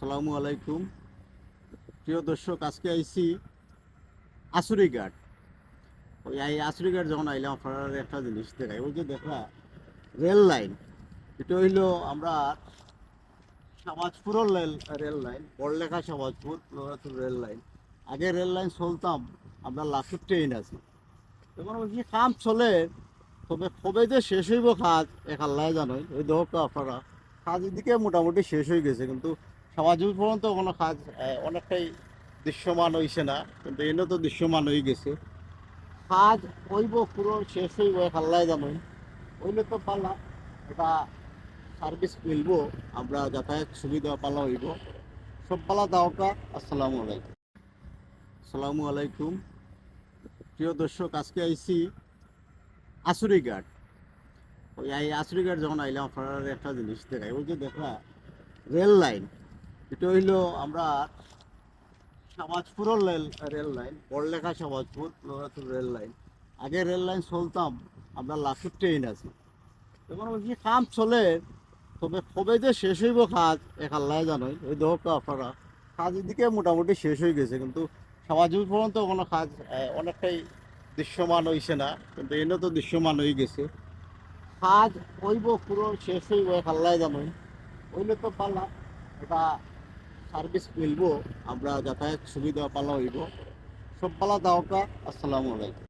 আসসালামু আলাইকুম। প্রিয় দর্শক, আজকে আইছি আসুরিঘাট। এই আসুরিঘাট যখন আইলাম আপনার একটা জিনিস দেখাই, ওই যে দেখা রেল লাইন, এটা হইলো আমরা সমাজপুরের rail line, Barlekha Samajpur rail line. আগে রেল লাইন চলতাম, আমরা লাস্টের ট্রেন আছে এখন ওই যে কাম চলে, তবে কবে যে শেষ হইব কাজ এক আল্লাহ জানোই। ওই দেখো তো আপনারা, কাজ এদিকে মোটামুটি শেষ হয়ে গেছে, কিন্তু সমাজপুর পর্যন্ত কোনো কাজ অনেকটাই দৃশ্যমান হইছে না, কিন্তু এনে তো দৃশ্যমান হয়ে গেছে। কাজ হইব পুরো শেষ হইব এক আল্লাহ জানোই। হইলে তো পালা এটা সার্ভিস মিলবো, আমরা যাতায়াত সুবিধা পালা হইব সব পালা দাওকা। আসসালামু আলাইকুম। আসসালামু আলাইকুম। প্রিয় দর্শক, আজকে আইছি আসুরিঘাট। এই আসুরিঘাট যখন আইলাম আপনার একটা জিনিস দেখাই, ওই যে দেখা রেল লাইন, এটা হইলো আমরা সমাজপুরের rail line, Barlekha Samajpur rail line. আগে রেল লাইন চলতাম, আমরা লাস্টের ট্রেন আছে এখন ওই যে কাম চলে, তবে কবে যে শেষ হইব কাজ এক আল্লাহ জানোই। ওই দেখো তো আপনারা, কাজ এদিকে মোটামুটি শেষ হয়ে গেছে, কিন্তু সমাজপুর পর্যন্ত কোনো কাজ অনেকটাই দৃশ্যমান হইছে না, কিন্তু এনে তো দৃশ্যমান হয়ে গেছে। কাজ হইব পুরো শেষ হইব এক আল্লাহ জানোই। হইলে তো পালা এটা সার্ভিস মিলবো, আমরা যাতায়াত সুবিধা পালা হইব সব পালা দাওকা। আসসালামু আলাইকুম।